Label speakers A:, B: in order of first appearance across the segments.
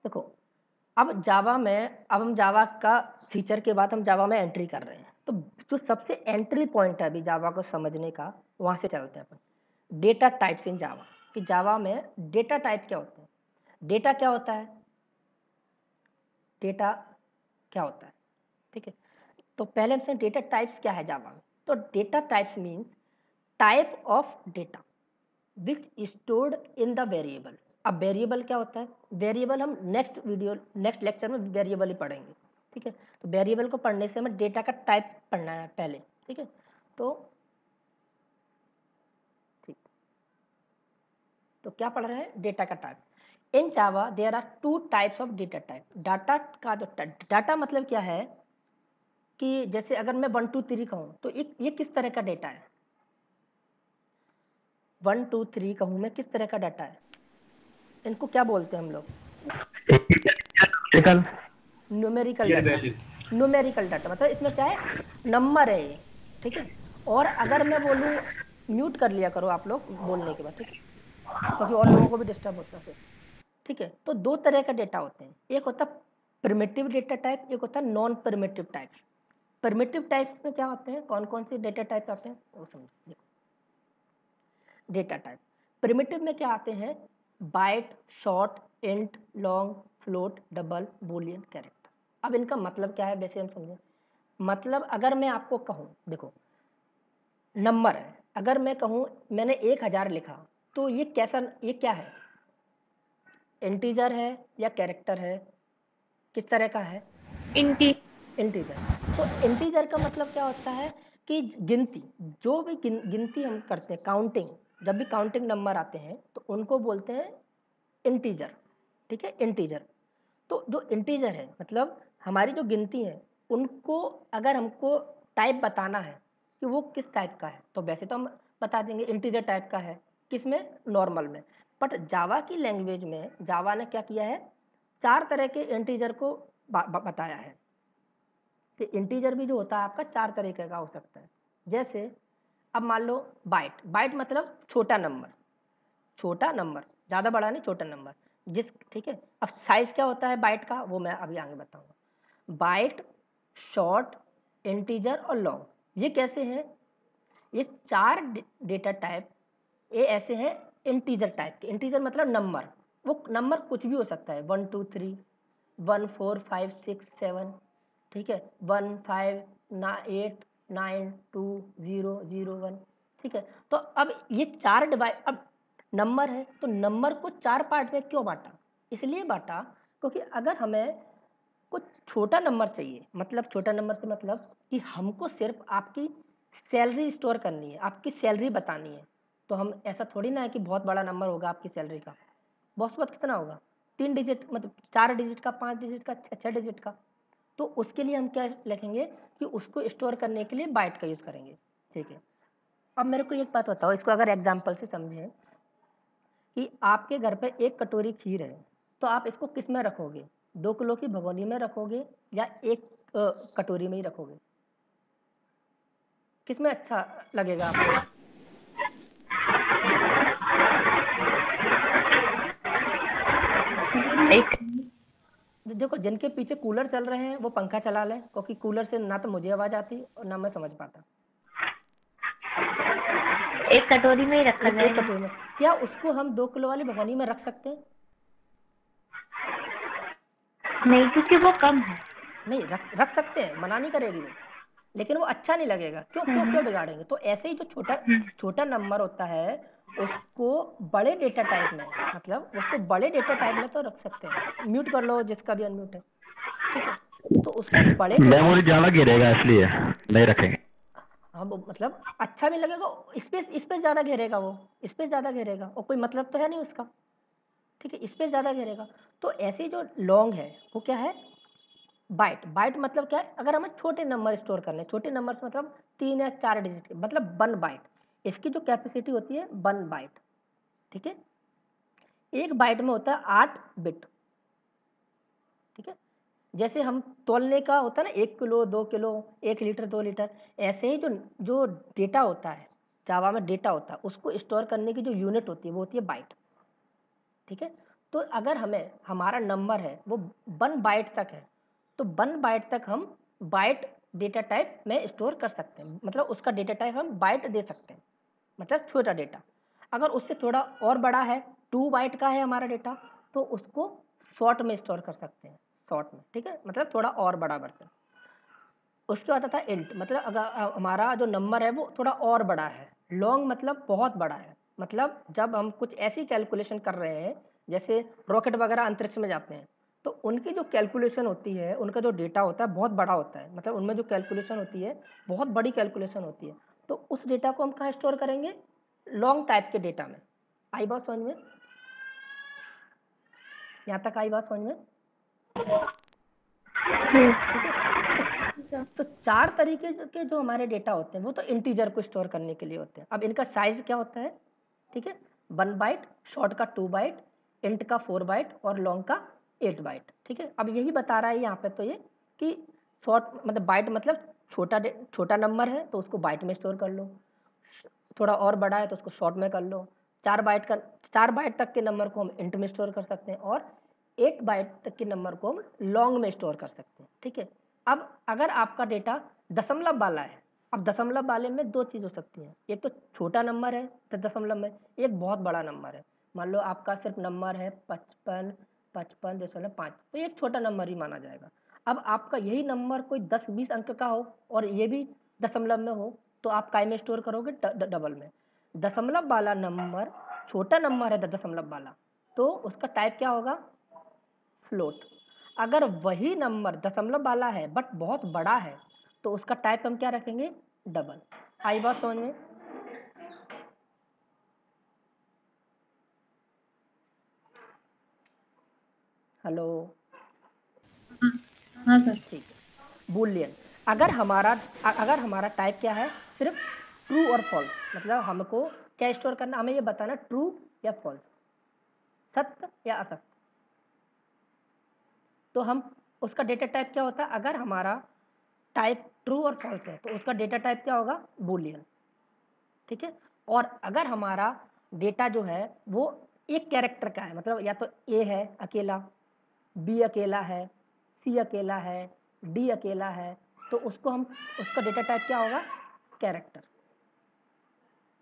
A: देखो, अब हम जावा का फीचर के बाद हम जावा में एंट्री कर रहे हैं। तो जो सबसे एंट्री पॉइंट है अभी जावा को समझने का, वहाँ से चलते हैं अपन। डेटा टाइप्स इन जावा, कि जावा में डेटा टाइप क्या होते हैं। डेटा क्या होता है, डेटा क्या होता है, ठीक है। तो पहले हमसे डेटा टाइप्स क्या है जावा में। तो data types means type of data which stored in the variable. अब वेरिएबल क्या होता है, वेरिएबल हम नेक्स्ट लेक्चर में वेरिएबल ही पढ़ेंगे, ठीक है। तो वेरिएबल को पढ़ने से हमें डेटा का टाइप पढ़ना है पहले, ठीक है। तो क्या पढ़ रहे हैं, डेटा का type. In Java there are 2 types of data type. Data का जो डाटा मतलब क्या है कि जैसे अगर मैं 1 2 3 कहूँ तो ये किस तरह का डेटा है। 1 2 3 कहूँ मैं, किस तरह का डाटा है, इनको क्या बोलते हैं हम लोग, न्यूमेरिकल डाटा। न्यूमेरिकल डाटा मतलब इसमें क्या है, नंबर है ये, ठीक है। और अगर मैं बोलूँ, म्यूट कर लिया करो आप लोग बोलने के बाद, ठीक है, क्योंकि और लोगों को भी डिस्टर्ब होता है फिर, ठीक है। तो 2 तरह का डेटा होते हैं, एक होता है प्रिमिटिव डेटा टाइप, एक होता है non primitive type. Primitive type में क्या होते हैं, कौन कौन से डेटा टाइप आते हैं वो समझिए। डेटा टाइप प्रिमिटिव में क्या आते हैं, byte, short, int, long, float, double, boolean, character. अब इनका मतलब क्या है वैसे हम समझें। मतलब अगर मैं आपको कहूँ, देखो नंबर है, अगर मैं कहूँ मैंने 1000 लिखा, तो ये क्या है, इंटीजर है या कैरेक्टर है, किस तरह का है, इंटीजर। तो इंटीजर का मतलब क्या होता है कि गिनती, जो भी गिनती हम करते हैं, काउंटिंग, जब भी काउंटिंग नंबर आते हैं तो उनको बोलते हैं इंटीजर, ठीक है, इंटीजर। तो जो इंटीजर है मतलब हमारी जो गिनती है, उनको अगर हमको टाइप बताना है कि वो किस टाइप का है, तो वैसे तो हम बता देंगे इंटीजर टाइप का है, किसमें, नॉर्मल में। बट जावा की लैंग्वेज में जावा ने क्या किया है, 4 तरह के इंटीजर को बताया है कि इंटीजर भी जो होता है आपका 4 तरीके का हो सकता है। जैसे अब मान लो बाइट, बाइट मतलब छोटा नंबर, छोटा नंबर, ज़्यादा बड़ा नहीं, छोटा नंबर जिस, ठीक है। अब साइज क्या होता है बाइट का, वो मैं अभी आगे बताऊंगा। बाइट, शॉर्ट, इंटीजर और लॉन्ग, ये कैसे हैं, ये 4 डेटा टाइप ये ऐसे हैं इंटीजर टाइप के। इंटीजर मतलब नंबर, वो नंबर कुछ भी हो सकता है, 1 2 3 1 4 5 6 7, ठीक है, 1 5 8 9 2 0 0 1, ठीक है। तो अब ये 4 डिवाइड, अब नंबर है तो नंबर को 4 पार्ट में क्यों बांटा, इसलिए बांटा क्योंकि अगर हमें कुछ छोटा नंबर चाहिए, मतलब छोटा नंबर से मतलब कि हमको सिर्फ आपकी सैलरी स्टोर करनी है, आपकी सैलरी बतानी है। तो हम ऐसा थोड़ी ना है कि बहुत बड़ा नंबर होगा आपकी सैलरी का, बहुत कितना होगा, 3 डिजिट, मतलब 4 डिजिट का, 5 डिजिट का, 6 डिजिट का। तो उसके लिए हम क्या लिखेंगे कि उसको स्टोर करने के लिए बाइट का यूज़ करेंगे, ठीक है। अब मेरे को एक बात बताओ, इसको अगर एग्जाम्पल से समझें कि आपके घर पे 1 कटोरी खीर है, तो आप इसको किस में रखोगे, 2 किलो की भगोनी में रखोगे या 1 कटोरी में ही रखोगे, किस में अच्छा लगेगा आपको। देखो जिनके पीछे कूलर चल रहे हैं वो पंखा चला लें, क्योंकि कूलर से ना तो मुझे आवाज़ आती और ना मैं समझ पाता।
B: एक कटोरी में ही रखा
A: एक
B: जाएगा।
A: कटोरी में, क्या उसको हम 2 किलो वाली भगोनी में रख सकते हैं,
B: नहीं, क्योंकि वो कम है।
A: नहीं रख सकते हैं, मना नहीं करेगी वो, लेकिन वो अच्छा नहीं लगेगा, क्यों क्यों क्यों बिगाड़ेंगे। तो ऐसे ही जो छोटा छोटा नंबर होता है उसको बड़े डेटा टाइप में, मतलब उसको बड़े डेटा टाइप में तो रख सकते हैं। म्यूट कर लो जिसका भी अनम्यूट है, ठीक है। तो उसको बड़े डेटा,
C: मेमोरी ज्यादा घेरेगा इसलिए नहीं रखेंगे।
A: हाँ वो मतलब अच्छा भी लगेगा, स्पेस ज़्यादा घेरेगा, वो स्पेस ज़्यादा घेरेगा और कोई मतलब तो है नहीं उसका, ठीक है, स्पेस ज़्यादा घेरेगा। तो ऐसे जो लॉन्ग है वो क्या है, बाइट। बाइट मतलब क्या है, अगर हमें छोटे नंबर स्टोर करने, छोटे नंबर से मतलब 3 या 4 डिजिट के, मतलब 1 बाइट, इसकी जो कैपेसिटी होती है 1 बाइट, ठीक है। 1 बाइट में होता है 8 बिट, ठीक है। जैसे हम तौलने का होता है ना, 1 किलो 2 किलो 1 लीटर 2 लीटर, ऐसे ही जो जो डेटा होता है जावा में, डेटा होता है उसको स्टोर करने की जो यूनिट होती है वो होती है बाइट, ठीक है। तो अगर हमें हमारा नंबर है वो 1 बाइट तक है, तो 1 बाइट तक हम बाइट डेटा टाइप में स्टोर कर सकते हैं, मतलब उसका डेटा टाइप हम बाइट दे सकते हैं, मतलब छोटा डेटा। अगर उससे थोड़ा और बड़ा है, 2 बाइट का है हमारा डेटा, तो उसको शॉर्ट में स्टोर कर सकते हैं, शॉर्ट में, ठीक है, मतलब थोड़ा और बड़ा वर्जन। उसके बाद आता है इंट, मतलब अगर हमारा जो नंबर है वो थोड़ा और बड़ा है। लॉन्ग मतलब बहुत बड़ा है, मतलब जब हम कुछ ऐसी कैलकुलेशन कर रहे हैं जैसे रॉकेट वगैरह अंतरिक्ष में जाते हैं, तो उनकी जो कैलकुलेशन होती है, उनका जो डेटा होता है बहुत बड़ा होता है, मतलब उनमें जो कैलकुलेशन होती है बहुत बड़ी कैलकुलेशन होती है। तो उस डेटा को हम कहाँ स्टोर करेंगे? लॉन्ग टाइप के डेटा में। आई बात समझ में? यहाँ तक आई बात समझ में? ठीक है। तो 4 तरीके के जो हमारे डेटा होते हैं वो तो इंटीजर को स्टोर करने के लिए होते हैं। अब इनका साइज क्या होता है? ठीक है, 1 बाइट, शॉर्ट का 2 बाइट, इंट का 4 बाइट और लॉन्ग का 8 बाइट। ठीक है, अब यही बता रहा है यहाँ पे तो ये कि शॉर्ट मतलब बाइट मतलब छोटा नंबर है तो उसको बाइट में स्टोर कर लो, थोड़ा और बड़ा है तो उसको शॉर्ट में कर लो। 4 बाइट तक के नंबर को हम इंट में स्टोर कर सकते हैं और 8 बाइट तक के नंबर को हम लॉन्ग में स्टोर कर सकते हैं। ठीक है, अब अगर आपका डेटा दशमलव वाला है, अब दशमलव वाले में 2 चीज़ हो सकती हैं, एक तो छोटा नंबर है तो दशमलव में, एक बहुत बड़ा नंबर है। मान लो आपका सिर्फ नंबर है 55.5, तो ये एक छोटा नंबर ही माना जाएगा। अब आपका यही नंबर कोई 10-20 अंक का हो और ये भी दशमलव में हो, तो आप काय में स्टोर करोगे? डबल में। दशमलव वाला नंबर छोटा नंबर है दशमलव वाला, तो उसका टाइप क्या होगा? फ्लोट। अगर वही नंबर दशमलव वाला है बट बहुत बड़ा है, तो उसका टाइप हम क्या रखेंगे? डबल। आई बात समझ में? हेलो?
B: हाँ सर।
A: ठीक है, बूलियन। अगर हमारा टाइप क्या है? सिर्फ ट्रू और फॉल्स, मतलब हमको क्या स्टोर करना, हमें ये बताना ट्रू या फॉल्स, सत्य या असत्य। तो हम उसका डेटा टाइप क्या होता है? अगर हमारा टाइप ट्रू और फॉल्स है तो उसका डेटा टाइप क्या होगा? बूलियन। ठीक है, और अगर हमारा डेटा जो है वो एक कैरेक्टर का है, मतलब या तो ए है अकेला, बी अकेला है, सी अकेला है, डी अकेला है, तो उसका डेटा टाइप क्या होगा? कैरेक्टर।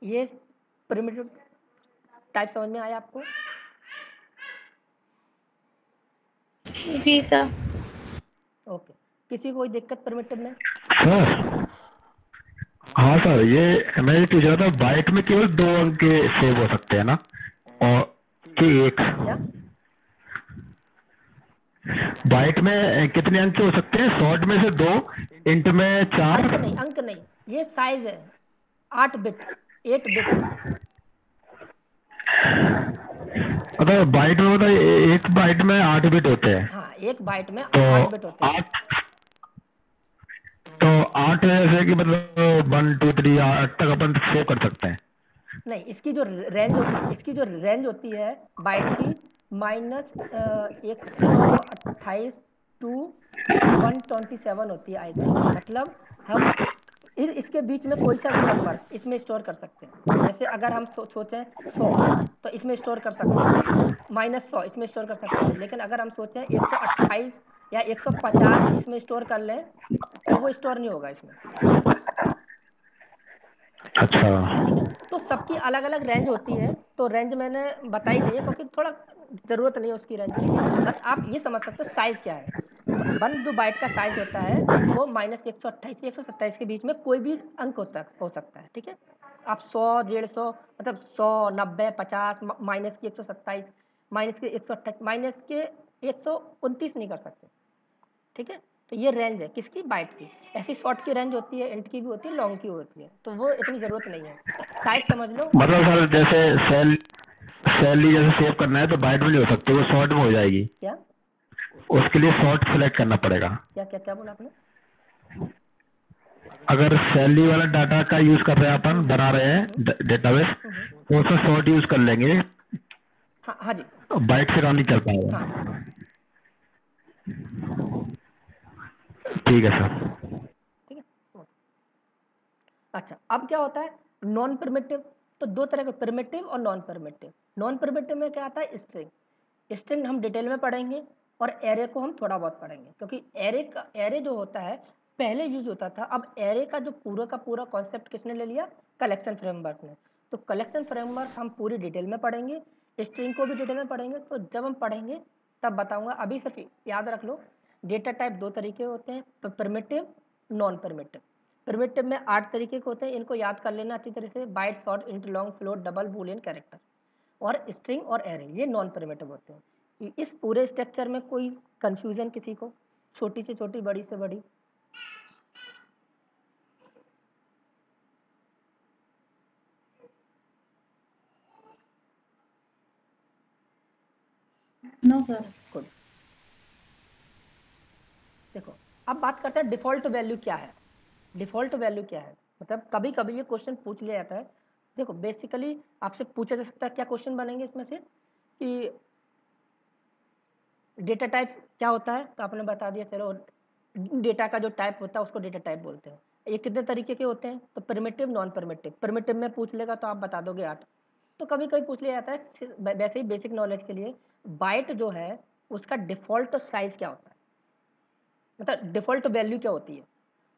A: ये प्रिमिटिव टाइप समझ में आया आपको?
B: जी सर।
A: ओके, किसी को कोई दिक्कत प्रिमिटिव में?
C: सर हाँ सर, ये मैं ये पूछ रहा था, बाइट में केवल 2 अंक के सेव हो सकते हैं ना, और कि एक
A: क्या
C: बाइट में कितने अंक हो सकते हैं? शॉर्ट में से 2, इंट में 4।
A: अंक नहीं, ये साइज है, 8 बिट, 8 बिट।
C: अगर बाइट में मतलब एक बाइट में 8 बिट होते हैं,
A: हाँ, एक बाइट में
C: तो
A: 8 बिट होते हैं।
C: 8 तो 8 जैसे कि मतलब 1 2 3 8 तक अपन सेव कर सकते हैं।
A: नहीं, इसकी जो रेंज होती है बाइट की, -128 टू 127 होती है आई थिंक, मतलब हम इसके बीच में कोई सा भी नंबर इसमें स्टोर कर सकते हैं। जैसे अगर हम सोचें 100, तो इसमें स्टोर कर सकते हैं, -100 इसमें स्टोर कर सकते हैं। लेकिन अगर हम सोचें 128 या 150 इसमें स्टोर कर लें, तो वो स्टोर नहीं होगा इसमें।
C: अच्छा,
A: ठीक है, तो सबकी अलग अलग रेंज होती है, तो रेंज मैंने बताई नहीं है क्योंकि थोड़ा ज़रूरत नहीं है उसकी रेंज की, बस आप ये समझ सकते हो साइज़ क्या है। 1 जो बाइट का साइज़ होता है वो -128 से 127 के बीच में कोई भी अंक हो सकता है। ठीक है, आप 100 150 मतलब 100 90 50 माइनस की 127, माइनस के 128, माइनस के 129 नहीं कर सकते। ठीक है, तो ये रेंज है किसकी? बाइट की। ऐसी शॉर्ट की रेंज होती है, इंट की भी होती है, लॉन्ग की होती है, तो वो इतनी ज़रूरत नहीं है, साइज समझ लो।
C: मतलब सर जैसे सैलरी जैसे सेव करना है तो बाइट में नहीं हो सकती, वो शॉर्ट में हो जाएगी।
A: क्या
C: उसके लिए शॉर्ट सेलेक्ट करना पड़ेगा।
A: क्या क्या क्या बोला आपने?
C: अगर सैलरी वाला डाटा का यूज कर रहे हैं, अपन बना रहे हैं डेटाबेस, तो उसमें शॉर्ट यूज कर लेंगे,
A: हाँ हाँ जी,
C: बाइट से काम नहीं चल
A: हाँ
C: पाएगा। ठीक है सर।
A: ठीक है। अच्छा, अब क्या होता है नॉन प्रिमिटिव? तो 2 तरह के, प्रिमिटिव और नॉन प्रिमिटिव। नॉन प्रिमिटिव में क्या आता है? स्ट्रिंग। स्ट्रिंग हम डिटेल में पढ़ेंगे और एरे को हम थोड़ा बहुत पढ़ेंगे, क्योंकि एरे जो होता है पहले यूज होता था, अब एरे का जो पूरा का पूरा कॉन्सेप्ट किसने ले लिया, कलेक्शन फ्रेमवर्क ने। तो कलेक्शन फ्रेमवर्क हम पूरी डिटेल में पढ़ेंगे, स्ट्रिंग को भी डिटेल में पढ़ेंगे। तो जब हम पढ़ेंगे तब बताऊंगा, अभी सिर्फ याद रख लो डेटा टाइप दो तरीके होते हैं, प्रिमिटिव, नॉन प्रिमिटिव। प्रिमिटिव में 8 तरीके के होते हैं, इनको याद कर लेना अच्छी तरह से, byte, short, int, long, float, double, boolean, character. और स्ट्रिंग और एरे ये नॉन प्रिमिटिव होते हैं। इस पूरे स्ट्रक्चर में कोई कंफ्यूजन किसी को, छोटी से छोटी, बड़ी से बड़ी?
B: No sir.
A: गुड। देखो अब बात करते हैं डिफॉल्ट वैल्यू क्या है। डिफॉल्ट वैल्यू क्या है, मतलब कभी कभी ये क्वेश्चन पूछ लिया जाता है। देखो बेसिकली आपसे पूछा जा सकता है, क्या क्वेश्चन बनेंगे इसमें से कि डेटा टाइप क्या होता है, तो आपने बता दिया, चलो डेटा का जो टाइप होता है उसको डेटा टाइप बोलते हैं। ये कितने तरीके के होते हैं, तो प्रिमिटिव, नॉन प्रिमिटिव। प्रिमिटिव में पूछ लेगा तो आप बता दोगे 8। तो कभी कभी पूछ लिया जाता है वैसे ही बेसिक नॉलेज के लिए, बाइट जो है उसका डिफॉल्ट साइज क्या होता है, मतलब डिफॉल्ट वैल्यू क्या होती है।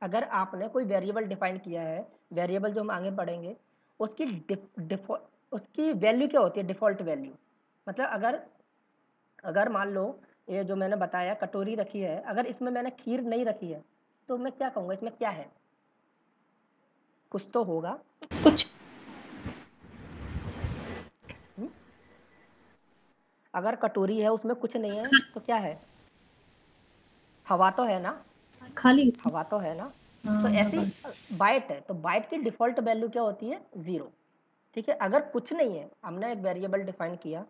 A: अगर आपने कोई वेरिएबल डिफाइन किया है, वेरिएबल जो हम आगे पढ़ेंगे, उसकी उसकी वैल्यू क्या होती है, डिफॉल्ट वैल्यू। मतलब अगर मान लो ये जो मैंने बताया कटोरी रखी है, अगर इसमें मैंने खीर नहीं रखी है तो मैं क्या कहूँगा, इसमें क्या है, कुछ तो होगा।
B: कुछ
A: अगर कटोरी है उसमें कुछ नहीं है तो क्या है, हवा तो है ना,
B: खाली।
A: हवा तो है ना।
B: हाँ,
A: तो ऐसी
B: हाँ।
A: बाइट है, तो बाइट की डिफॉल्ट वैल्यू क्या होती है, 0। ठीक है, अगर कुछ नहीं है, हमने एक वेरिएबल डिफाइन किया,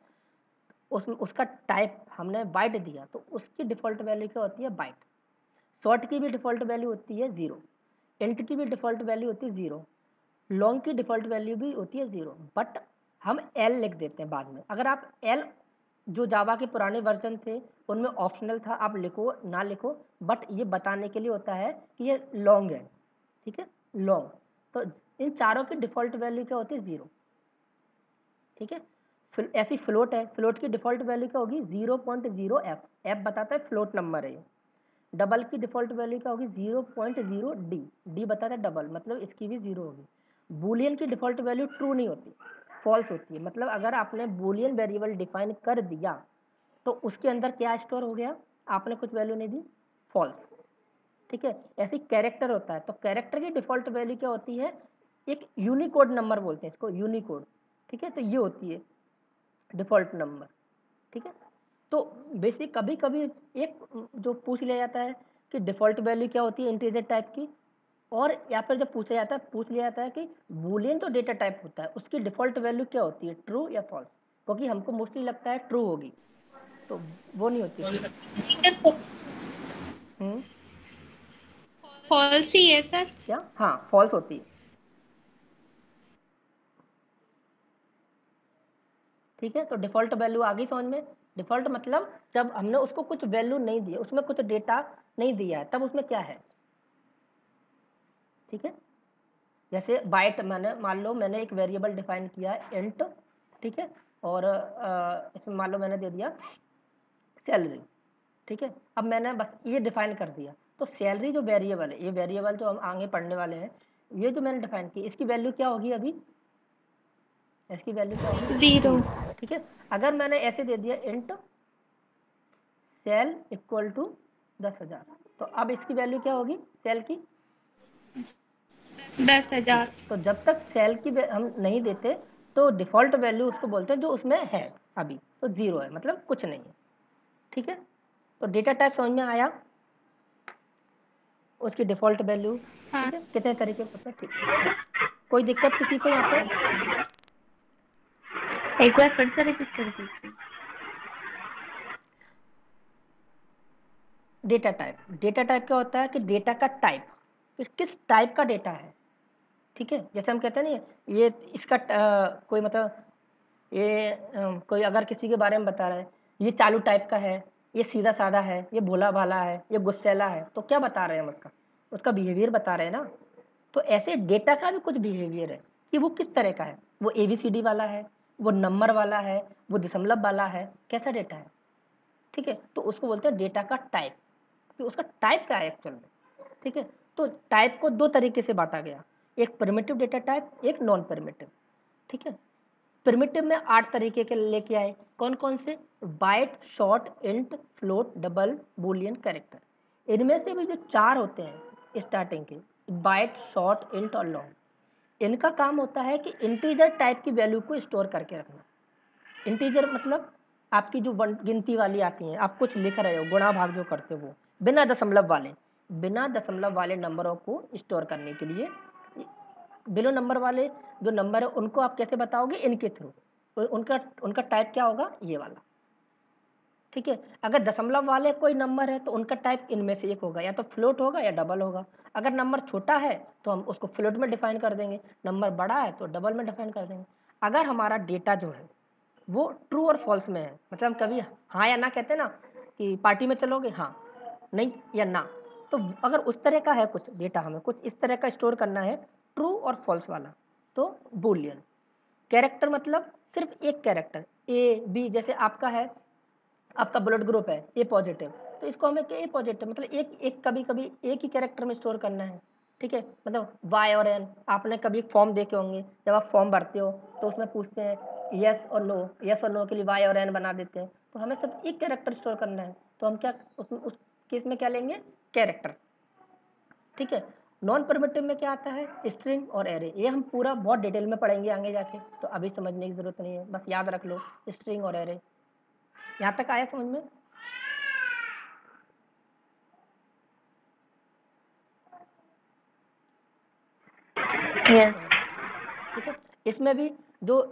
A: उसका टाइप हमने बाइट दिया, तो उसकी डिफॉल्ट वैल्यू क्या होती है, बाइट। शॉर्ट की भी डिफॉल्ट वैल्यू होती है 0, इंट की भी डिफॉल्ट वैल्यू होती है 0, लॉन्ग की डिफॉल्ट वैल्यू भी होती है 0, बट हम एल लिख देते हैं बाद में। अगर आप एल जो जावा के पुराने वर्जन थे उनमें ऑप्शनल था, आप लिखो ना लिखो, बट ये बताने के लिए होता है कि ये लॉन्ग है। ठीक है, लॉन्ग। तो इन चारों की डिफॉल्ट वैल्यू क्या होती है, 0। ठीक है, ऐसी फ्लोट है, फ्लोट की डिफॉल्ट वैल्यू क्या होगी, 0.0 एफ, एफ बताता है फ्लोट नंबर है ये। डबल की डिफॉल्ट वैल्यू क्या होगी, 0.0 डी, डी बताता है डबल, मतलब इसकी भी 0 होगी। बूलियन की डिफॉल्ट वैल्यू ट्रू नहीं होती, फॉल्स होती है। मतलब अगर आपने बूलियन वेरिएबल डिफाइन कर दिया तो उसके अंदर क्या स्टोर हो गया, आपने कुछ वैल्यू नहीं दी, फॉल्स। ठीक है, ऐसी कैरेक्टर होता है, तो कैरेक्टर की डिफॉल्ट वैल्यू क्या होती है, एक यूनिकोड नंबर बोलते हैं इसको, यूनिकोड। ठीक है, तो ये होती है डिफॉल्ट नंबर। ठीक है, तो बेसिक कभी कभी एक जो पूछ लिया जाता है कि डिफॉल्ट वैल्यू क्या होती है इंटीजर टाइप की, और या फिर जब पूछ लिया जाता है कि बूलियन जो डेटा टाइप होता है उसकी डिफॉल्ट वैल्यू क्या होती है, ट्रू या फॉल्स, क्योंकि हमको मोस्टली लगता है ट्रू होगी, तो वो नहीं होती है।
B: फॉल्स ही है सर।
A: क्या, हाँ फॉल्स होती है। ठीक है, तो डिफॉल्ट वैल्यू आ गई समझ में। डिफॉल्ट मतलब जब हमने उसको कुछ वैल्यू नहीं दी, उसमें कुछ डेटा नहीं दिया है, तब उसमें क्या है। ठीक है, जैसे बाइट मैंने मान लो मैंने एक वेरिएबल डिफाइन किया है इंट। ठीक है, और इसमें मान लो मैंने दे दिया सैलरी। ठीक है, अब मैंने बस ये डिफाइन कर दिया, तो सैलरी जो वेरिएबल है, ये वेरिएबल जो हम आगे पढ़ने वाले हैं, ये जो मैंने डिफाइन की, इसकी वैल्यू क्या होगी, अभी इसकी वैल्यू क्या होगी,
B: 0।
A: ठीक है, अगर मैंने ऐसे दे दिया इंट सेल इक्वल टू 10,000, तो अब इसकी वैल्यू क्या होगी, सेल की
B: 10,000।
A: तो जब तक सेल की हम नहीं देते तो डिफॉल्ट वैल्यू उसको बोलते हैं जो उसमें है अभी, तो 0 है, मतलब कुछ नहीं है। ठीक है, तो डेटा टाइप समझ में आया, उसकी डिफॉल्ट वैल्यू।
B: हाँ।
A: ठीक है, कितने तरीके होते हैं। ठीक, कोई दिक्कत किसी को यहाँ पे,
B: एक बार फिर से रिपीट कर दीजिए।
A: डेटा टाइप, डेटा टाइप क्या होता है कि डेटा का टाइप, किस टाइप का डेटा है। ठीक है, जैसे हम कहते हैं ना ये इसका कोई मतलब ये कोई अगर किसी के बारे में बता रहा है, ये चालू टाइप का है, ये सीधा साधा है, ये भोला भाला है, ये गुस्सैला है, तो क्या बता रहे हैं हम उसका, उसका बिहेवियर बता रहे हैं ना। तो ऐसे डेटा का भी कुछ बिहेवियर है कि वो किस तरह का है, वो ABCD वाला है, वो नंबर वाला है, वो दशमलव वाला है, कैसा डेटा है, ठीक है। तो उसको बोलते हैं डेटा का टाइप, कि उसका टाइप क्या है एक्चुअल में, ठीक है। तो टाइप को दो तरीके से बांटा गया, एक प्रिमिटिव डेटा टाइप, एक नॉन प्रिमिटिव, ठीक है। प्रिमिटिव में 8 तरीके के लेके आए, कौन कौन से, byte, short, int, float, double, boolean, character. इनमें से भी जो 4 होते हैं स्टार्टिंग के, बाइट, शॉर्ट, इंट और लॉन्ग, इनका काम होता है कि इंटीजर टाइप की वैल्यू को स्टोर करके रखना। इंटीजर मतलब आपकी जो गिनती वाली आती हैं, आप कुछ लिख रहे हो, गुणा भाग जो करते हो, वो बिना दशमलव वाले नंबरों को स्टोर करने के लिए, बिलो नंबर वाले जो नंबर है उनको आप कैसे बताओगे, इनके थ्रू। उनका उनका टाइप क्या होगा, ये वाला, ठीक है। अगर दशमलव वाले कोई नंबर है तो उनका टाइप इनमें से एक होगा, या तो फ्लोट होगा या डबल होगा। अगर नंबर छोटा है तो हम उसको फ्लोट में डिफाइन कर देंगे, नंबर बड़ा है तो डबल में डिफाइन कर देंगे। अगर हमारा डेटा जो है वो ट्रू और फॉल्स में है, मतलब हम कभी हाँ या ना कहते हैं ना, कि पार्टी में चलोगे, हाँ, नहीं या ना, तो अगर उस तरह का है कुछ डेटा, हमें कुछ इस तरह का स्टोर करना है, ट्रू और फॉल्स वाला, तो बूलियन। कैरेक्टर मतलब सिर्फ एक कैरेक्टर, ए बी, जैसे आपका है, आपका ब्लड ग्रुप है ए पॉजिटिव, तो इसको हमें ए पॉजिटिव मतलब एक एक कभी कभी एक ही कैरेक्टर में स्टोर करना है, ठीक है। मतलब वाई और एन, आपने कभी फॉर्म देखे होंगे, जब आप फॉर्म भरते हो तो उसमें पूछते हैं यस और नो, यस और नो के लिए वाई और एन बना देते हैं, तो हमें सब एक कैरेक्टर स्टोर करना है, तो हम क्या उस केस में क्या लेंगे, कैरेक्टर, ठीक है। नॉन प्रिमिटिव में क्या आता है, स्ट्रिंग और एरे, ये हम पूरा बहुत डिटेल में पढ़ेंगे आगे जाके, तो अभी समझने की जरूरत नहीं है, बस याद रख लो स्ट्रिंग और एरे। यहाँ तक आया समझ में?
B: Yes.
A: ठीक है। इसमें भी जो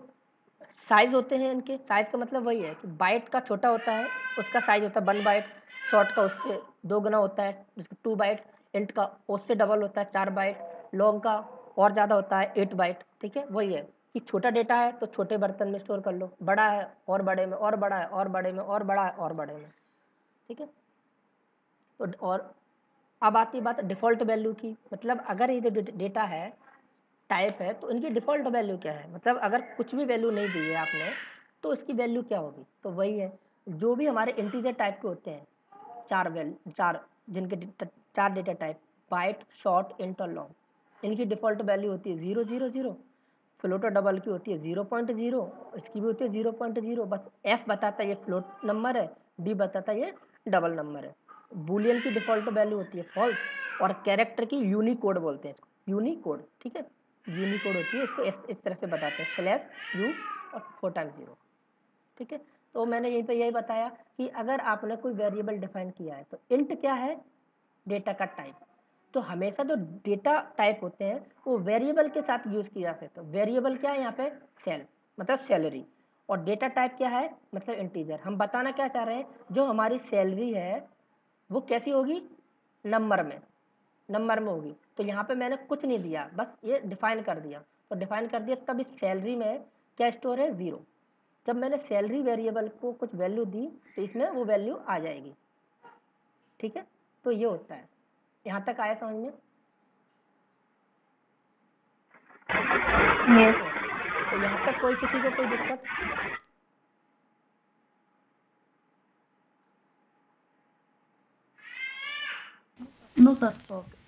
A: साइज होते हैं, इनके साइज का मतलब वही है कि बाइट का छोटा होता है, उसका साइज होता है 1 बाइट, शॉर्ट का उससे 2 गुना होता है, जिसका 2 बाइट, इंट का उससे डबल होता है 4 बाइट, लॉन्ग का और ज़्यादा होता है 8 बाइट, ठीक है। वही है कि छोटा डेटा है तो छोटे बर्तन में स्टोर कर लो, बड़ा है और बड़े में, और बड़ा है और बड़े में, और बड़ा है और बड़े में, ठीक है। तो और अब आती बात डिफ़ॉल्ट वैल्यू की, मतलब अगर ये जो डेटा है, टाइप है, तो इनकी डिफ़ॉल्ट वैल्यू क्या है, मतलब अगर कुछ भी वैल्यू नहीं दी है आपने तो इसकी वैल्यू क्या होगी, तो वही है जो भी हमारे इंटीजर टाइप के होते हैं, 4 जिनके 4 data type, byte, short, int और लॉन्ग, इनकी डिफ़ॉल्ट वैल्यू होती है 0 0 0, फ्लोट और डबल की होती है 0.0, इसकी भी होती है 0.0, बस एफ बताता है ये फ्लोट नंबर है, डी बताता है ये डबल नंबर है। बूलियन की डिफ़ॉल्ट वैल्यू होती है फॉल्स, और कैरेक्टर की यूनिकोड बोलते हैं इसको, यूनिकोड, ठीक है। यूनिकोड होती है, इसको इस तरह से बताते हैं, /U और 4x0, ठीक है। तो मैंने यहीं पे यही बताया कि अगर आपने कोई वेरिएबल डिफाइन किया है तो इंट क्या है, डेटा का टाइप, तो हमेशा जो डेटा टाइप होते हैं वो वेरिएबल के साथ यूज़ किया जाता है, तो वेरिएबल क्या है यहाँ पे, सेल मतलब सैलरी, और डेटा टाइप क्या है, मतलब इंटीजर। हम बताना क्या चाह रहे हैं, जो हमारी सैलरी है वो कैसी होगी, नंबर में होगी, तो यहाँ पे मैंने कुछ नहीं दिया, बस ये डिफाइन कर दिया, तो डिफाइन कर दिया, तब इस सैलरी में क्या स्टोर है, 0। जब मैंने सैलरी वेरिएबल को कुछ वैल्यू दी तो इसमें वो वैल्यू आ जाएगी, ठीक है। तो ये होता है, यहाँ तक आया समझ में?
B: Yes.
A: तो यहाँ तक किसी को कोई दिक्कत?
B: No, sir.
A: ओके।